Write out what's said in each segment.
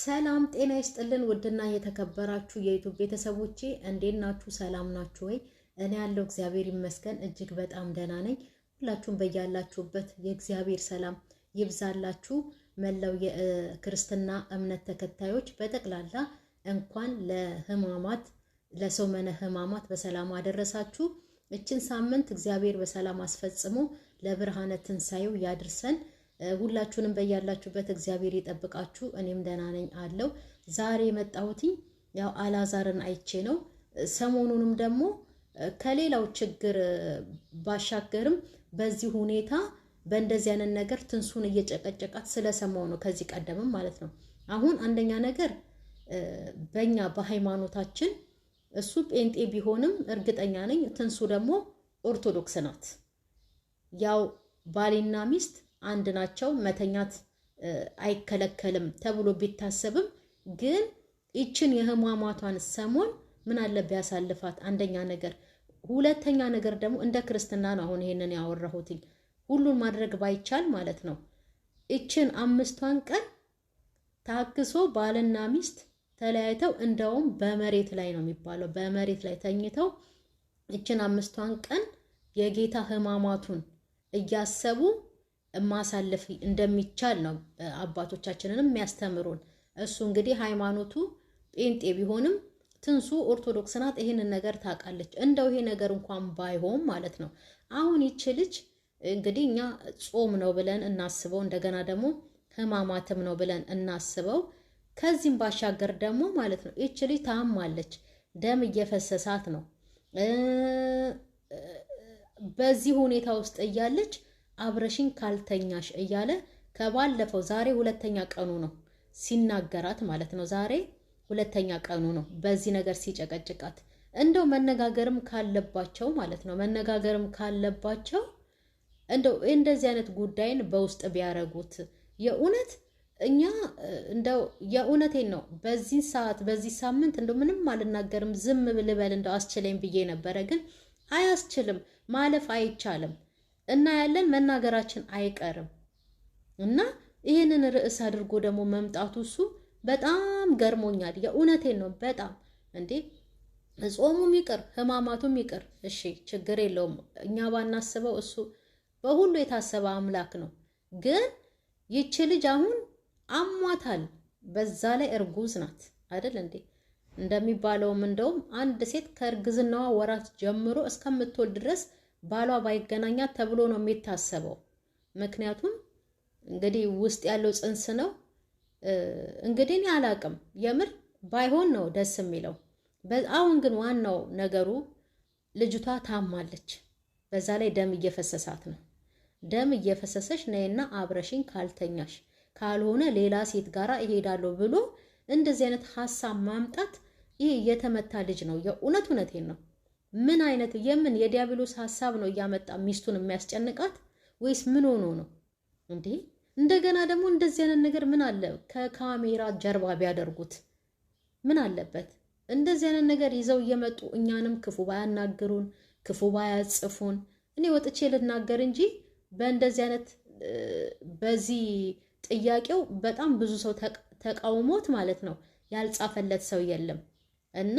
ሰላም ጤና ይስጥልን ውድና የተከበራችሁ የዩቲዩብ ቤተሰቦቼ እንዴት ናችሁ? ሰላም ናችሁ ወይ? እኔ ያለው እግዚአብሔር ይመስገን እጅግ በጣም ደህና ነኝ። ሁላችሁም በያላችሁበት የእግዚአብሔር ሰላም ይብዛላችሁ። መላው የክርስትና እምነት ተከታዮች በጠቅላላ እንኳን ለሰሙነ ሕማማት በሰላም አደረሳችሁ። እችን ሳምንት እግዚአብሔር በሰላም አስፈጽሞ ለብርሃነ ትንሣኤው ያድርሰን። ሁላችሁንም በያላችሁበት እግዚአብሔር ይጠብቃችሁ። እኔም ደህና ነኝ አለው። ዛሬ የመጣሁት ያው አላዛርን አይቼ ነው። ሰሞኑንም ደግሞ ከሌላው ችግር ባሻገርም በዚህ ሁኔታ በእንደዚህ አይነት ነገር ትንሱን እየጨቀጨቃት ስለሰማው ነው። ከዚህ ቀደምም ማለት ነው። አሁን አንደኛ ነገር በእኛ በሃይማኖታችን እሱ ጴንጤ ቢሆንም እርግጠኛ ነኝ ትንሱ ደግሞ ኦርቶዶክስ ናት። ያው ባልና ሚስት አንድ ናቸው፣ መተኛት አይከለከልም ተብሎ ቢታሰብም ግን ይችን የሕማማቷን ሰሞን ምን አለ ቢያሳልፋት? አንደኛ ነገር። ሁለተኛ ነገር ደግሞ እንደ ክርስትና ነው አሁን ይሄንን ያወራሁት። ሁሉን ማድረግ ባይቻል ማለት ነው ይችን 5ቷን ቀን ታክሶ ባልና ሚስት ተለያይተው እንደውም በመሬት ላይ ነው የሚባለው፣ በመሬት ላይ ተኝተው ይችን 5ቷን ቀን የጌታ ሕማማቱን እያሰቡ ማሳለፍ እንደሚቻል ነው አባቶቻችንንም የሚያስተምሩን። እሱ እንግዲህ ሃይማኖቱ ጴንጤ ቢሆንም ትንሱ ኦርቶዶክስ ናት። ይሄንን ነገር ታውቃለች። እንደው ይሄ ነገር እንኳን ባይሆን ማለት ነው አሁን ይች ልጅ እንግዲህ እኛ ጾም ነው ብለን እናስበው፣ እንደገና ደግሞ ሕማማትም ነው ብለን እናስበው። ከዚህም ባሻገር ደግሞ ማለት ነው ይች ልጅ ታማለች፣ ደም እየፈሰሳት ነው። በዚህ ሁኔታ ውስጥ እያለች አብረሽኝ ካልተኛሽ እያለ ከባለፈው ዛሬ 2ኛ ቀኑ ነው ሲናገራት ማለት ነው። ዛሬ 2ኛ ቀኑ ነው በዚህ ነገር ሲጨቀጭቃት። እንደው መነጋገርም ካለባቸው ማለት ነው መነጋገርም ካለባቸው እንደው እንደዚህ አይነት ጉዳይን በውስጥ ቢያረጉት የእውነት እኛ እንደው የእውነቴን ነው። በዚህ ሰዓት በዚህ ሳምንት እንደው ምንም አልናገርም ዝም ልበል እንደው አስችለኝ ብዬ ነበረ፣ ግን አያስችልም፣ ማለፍ አይቻልም። እና ያለን መናገራችን አይቀርም። እና ይሄንን ርዕስ አድርጎ ደግሞ መምጣቱ እሱ በጣም ገርሞኛል። የእውነቴን ነው በጣም እንዴ። ጾሙም ይቅር ሕማማቱም ይቅር፣ እሺ ችግር የለውም። እኛ ባናስበው እሱ በሁሉ የታሰበ አምላክ ነው። ግን ይቺ ልጅ አሁን አሟታል። በዛ ላይ እርጉዝ ናት አይደል እንዴ? እንደሚባለውም እንደውም አንድ ሴት ከእርግዝናዋ ወራት ጀምሮ እስከምትወልድ ድረስ ባሏ ባይገናኛት ተብሎ ነው የሚታሰበው። ምክንያቱም እንግዲህ ውስጥ ያለው ጽንስ ነው። እንግዲህ እኔ አላቅም፣ የምር ባይሆን ነው ደስ የሚለው። አሁን ግን ዋናው ነገሩ ልጅቷ ታማለች። በዛ ላይ ደም እየፈሰሳት ነው። ደም እየፈሰሰሽ ነይና አብረሽኝ ካልተኛሽ ካልሆነ ሌላ ሴት ጋራ እሄዳለሁ ብሎ እንደዚህ አይነት ሐሳብ ማምጣት ይሄ የተመታ ልጅ ነው። እውነቴን ነው። ምን አይነት የምን የዲያብሎስ ሐሳብ ነው እያመጣ ሚስቱን የሚያስጨንቃት? ወይስ ምን ሆኖ ነው እንዴ? እንደገና ደግሞ እንደዚህ አይነት ነገር ምን አለ ከካሜራ ጀርባ ቢያደርጉት ምን አለበት? እንደዚህ አይነት ነገር ይዘው እየመጡ እኛንም ክፉ ባያናግሩን፣ ክፉ ባያጽፉን። እኔ ወጥቼ ልናገር እንጂ በእንደዚህ አይነት በዚህ ጥያቄው በጣም ብዙ ሰው ተቃውሞት ማለት ነው ያልጻፈለት ሰው የለም። እና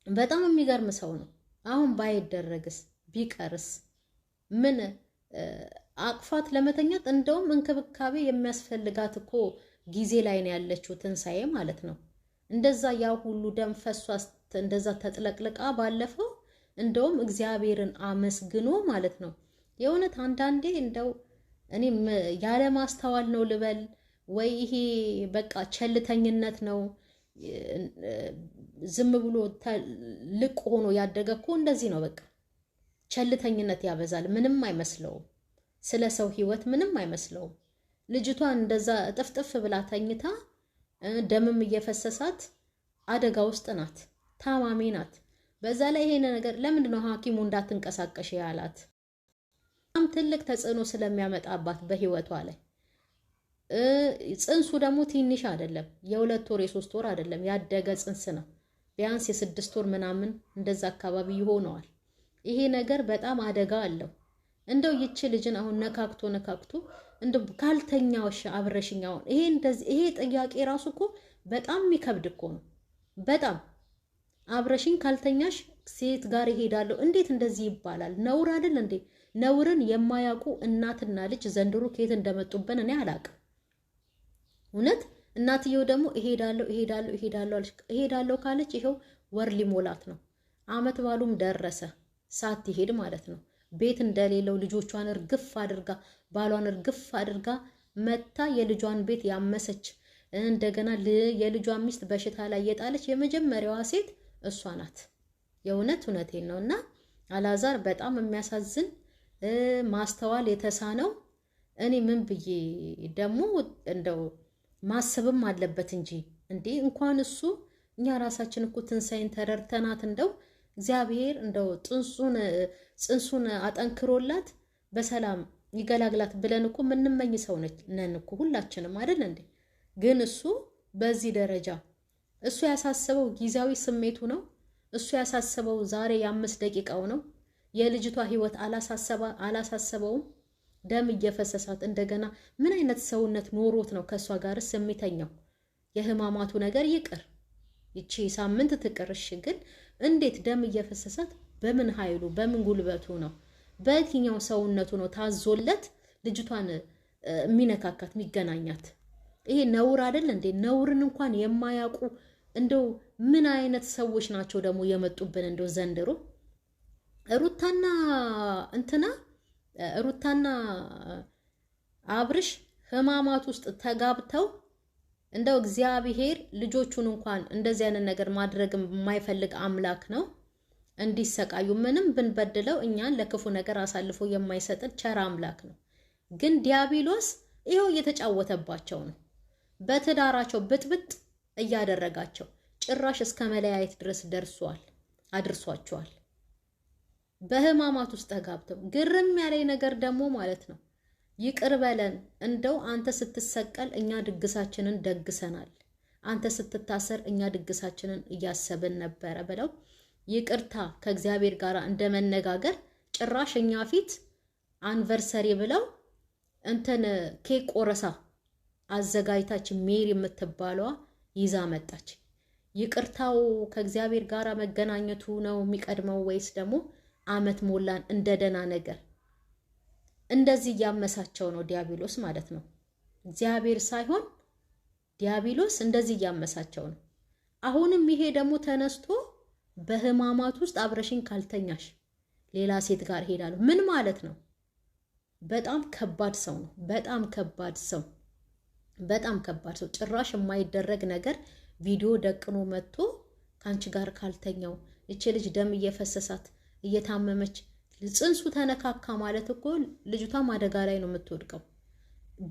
በጣም የሚገርም ሰው ነው። አሁን ባይደረግስ ቢቀርስ ምን አቅፋት ለመተኛት እንደውም እንክብካቤ የሚያስፈልጋት እኮ ጊዜ ላይ ነው ያለችው ትንሣኤ ማለት ነው። እንደዛ ያ ሁሉ ደም ፈሷ እንደዛ ተጥለቅልቃ ባለፈው እንደውም እግዚአብሔርን አመስግኖ ማለት ነው። የእውነት አንዳንዴ እንደው እኔ ያለ ማስተዋል ነው ልበል ወይ ይሄ በቃ ቸልተኝነት ነው። ዝም ብሎ ልቅ ሆኖ ያደገ እኮ እንደዚህ ነው። በቃ ቸልተኝነት ያበዛል። ምንም አይመስለውም፣ ስለ ሰው ህይወት ምንም አይመስለውም። ልጅቷ እንደዛ ጥፍጥፍ ብላ ተኝታ ደምም እየፈሰሳት አደጋ ውስጥ ናት፣ ታማሚ ናት። በዛ ላይ ይሄን ነገር ለምንድን ነው ሐኪሙ እንዳትንቀሳቀሽ ያላት? በጣም ትልቅ ተጽዕኖ ስለሚያመጣባት በህይወቷ ላይ። ጽንሱ ደግሞ ትንሽ አይደለም፣ የ2 ወር የ3 ወር አይደለም፣ ያደገ ጽንስ ነው። ቢያንስ የ6 ወር ምናምን እንደዛ አካባቢ ይሆነዋል። ይሄ ነገር በጣም አደጋ አለው። እንደው ይቺ ልጅን አሁን ነካክቶ እንደ ካልተኛውሽ አብረሽኛው ይሄ እንደዚህ ይሄ ጥያቄ ራሱ እኮ በጣም የሚከብድ እኮ ነው። በጣም አብረሽኝ ካልተኛሽ ሴት ጋር ይሄዳለሁ እንዴት እንደዚህ ይባላል? ነውር አይደል እንዴ? ነውርን የማያውቁ እናትና ልጅ ዘንድሮ ከየት እንደመጡብን እኔ አላውቅም። እውነት እናትየው ደግሞ እሄዳለሁ ካለች ይኸው ወር ሊሞላት ነው። አመት ባሉም ደረሰ ሳትሄድ ማለት ነው። ቤት እንደሌለው ልጆቿን እርግፍ አድርጋ ባሏን እርግፍ አድርጋ መታ የልጇን ቤት ያመሰች እንደገና የልጇን ሚስት በሽታ ላይ የጣለች የመጀመሪያዋ ሴት እሷ ናት። እውነቴን ነው። እና አላዛር በጣም የሚያሳዝን ማስተዋል የተሳነው እኔ ምን ብዬ ደግሞ እንደው ማሰብም አለበት እንጂ እንኳን እሱ እኛ ራሳችን እኮ ትንሳኤን ተረድተናት እንደው እግዚአብሔር እንደው ጽንሱን አጠንክሮላት በሰላም ይገላግላት ብለን እኮ ምንመኝ ሰው ነን እኮ ሁላችንም አይደል እንዴ? ግን እሱ በዚህ ደረጃ እሱ ያሳሰበው ጊዜያዊ ስሜቱ ነው። እሱ ያሳሰበው ዛሬ የ5 ደቂቃው ነው። የልጅቷ ህይወት አላሳሰበውም። ደም እየፈሰሳት እንደገና ምን አይነት ሰውነት ኖሮት ነው ከሷ ጋርስ የሚተኛው? የህማማቱ ነገር ይቅር፣ ይቺ ሳምንት ትቅርሽ። ግን እንዴት ደም እየፈሰሳት በምን ኃይሉ በምን ጉልበቱ ነው በየትኛው ሰውነቱ ነው ታዞለት ልጅቷን የሚነካካት የሚገናኛት? ይሄ ነውር አይደል እንዴ? ነውርን እንኳን የማያውቁ እንደው ምን አይነት ሰዎች ናቸው ደግሞ የመጡብን እንደው ዘንድሮ። ሩታና አብርሽ ህማማት ውስጥ ተጋብተው እንደው እግዚአብሔር ልጆቹን እንኳን እንደዚህ አይነት ነገር ማድረግ የማይፈልግ አምላክ ነው። እንዲሰቃዩ ምንም ብንበድለው እኛን ለክፉ ነገር አሳልፎ የማይሰጥ ቸር አምላክ ነው። ግን ዲያብሎስ ይኸው እየተጫወተባቸው ነው። በትዳራቸው ብጥብጥ እያደረጋቸው ጭራሽ እስከ መለያየት ድረስ አድርሷቸዋል። በህማማት ውስጥ ተጋብተው ግርም ያለኝ ነገር ደግሞ ማለት ነው ይቅር በለን እንደው አንተ ስትሰቀል እኛ ድግሳችንን ደግሰናል፣ አንተ ስትታሰር እኛ ድግሳችንን እያሰብን ነበረ ብለው ይቅርታ ከእግዚአብሔር ጋር እንደመነጋገር ጭራሽ እኛ ፊት አንቨርሰሪ ብለው ኬክ ቆረሳ አዘጋጅታች ሜሪ የምትባለዋ ይዛ መጣች። ይቅርታው ከእግዚአብሔር ጋር መገናኘቱ ነው የሚቀድመው ወይስ ደግሞ አመት ሞላን እንደደና ነገር? እንደዚህ እያመሳቸው ነው ዲያብሎስ ማለት ነው። እግዚአብሔር ሳይሆን ዲያብሎስ እንደዚህ እያመሳቸው ነው። አሁንም ይሄ ደግሞ ተነስቶ በህማማት ውስጥ አብረሽኝ ካልተኛሽ ሌላ ሴት ጋር ሄዳለሁ ምን ማለት ነው? በጣም ከባድ ሰው ነው። በጣም ከባድ ሰው። ጭራሽ የማይደረግ ነገር ቪዲዮ ደቅኖ መጥቶ ካንቺ ጋር ካልተኛው እቺ ልጅ ደም እየፈሰሳት እየታመመች ጽንሱ ተነካካ ማለት እኮ ልጅቷም አደጋ ላይ ነው የምትወድቀው።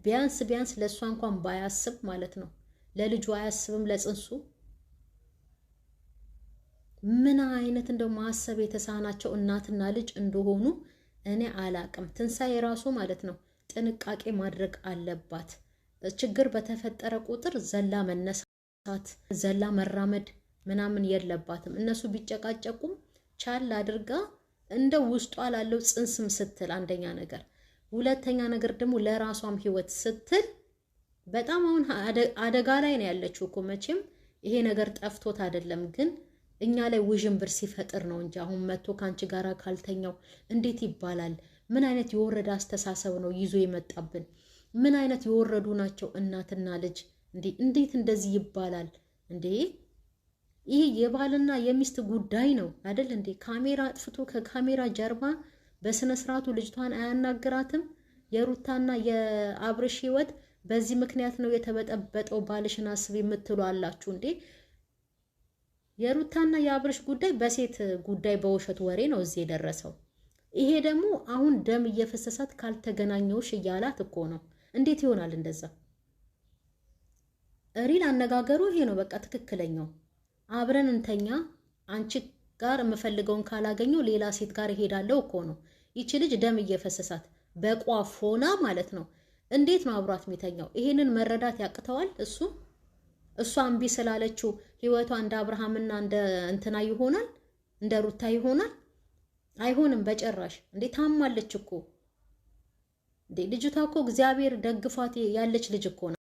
ቢያንስ ለሷ እንኳን ባያስብ ማለት ነው ለልጁ አያስብም ለጽንሱ። ምን አይነት እንደው ማሰብ የተሳናቸው እናትና ልጅ እንደሆኑ እኔ አላቅም። ትንሳኤ ራሱ ማለት ነው ጥንቃቄ ማድረግ አለባት። ችግር በተፈጠረ ቁጥር ዘላ መነሳት ዘላ መራመድ ምናምን የለባትም። እነሱ ቢጨቃጨቁም ቻል አድርጋ እንደ ውስጧ ላለው ጽንስም ስትል አንደኛ ነገር፣ ሁለተኛ ነገር ደግሞ ለራሷም ህይወት ስትል በጣም አሁን አደጋ ላይ ነው ያለችው እኮ። መቼም ይሄ ነገር ጠፍቶት አይደለም፣ ግን እኛ ላይ ውዥንብር ሲፈጥር ነው እንጂ አሁን መጥቶ ካንቺ ጋራ ካልተኛው እንዴት ይባላል? ምን አይነት የወረደ አስተሳሰብ ነው ይዞ የመጣብን? ምን አይነት የወረዱ ናቸው እናትና ልጅ? እንዴት እንደዚህ ይባላል እንዴ? ይህ የባልና የሚስት ጉዳይ ነው አይደል እንዴ? ካሜራ አጥፍቶ ከካሜራ ጀርባ በስነ ስርዓቱ ልጅቷን አያናግራትም? የሩታና የአብርሽ ህይወት በዚህ ምክንያት ነው የተበጠበጠው። ባልሽን አስብ የምትሉ አላችሁ እንዴ? የሩታና የአብርሽ ጉዳይ በሴት ጉዳይ በውሸት ወሬ ነው እዚህ የደረሰው። ይሄ ደግሞ አሁን ደም እየፈሰሳት ካልተገናኘውሽ እያላት እኮ ነው። እንዴት ይሆናል እንደዛ? ሪል አነጋገሩ ይሄ ነው በቃ ትክክለኛው። አብረን እንተኛ፣ አንቺ ጋር የምፈልገውን ካላገኘው ሌላ ሴት ጋር እሄዳለሁ እኮ ነው። ይቺ ልጅ ደም እየፈሰሳት በቋፍ ሆና ማለት ነው። እንዴት ነው አብሯት የሚተኛው? ይሄንን መረዳት ያቅተዋል እሷ እምቢ ስላለችው ህይወቷ እንደ አብርሃምና እንደ እንትና ይሆናል? እንደ ሩታ ይሆናል? አይሆንም በጭራሽ። እንዴ ታማለች እኮ ልጅቷ እኮ እግዚአብሔር ደግፏት ያለች ልጅ እኮ ነው።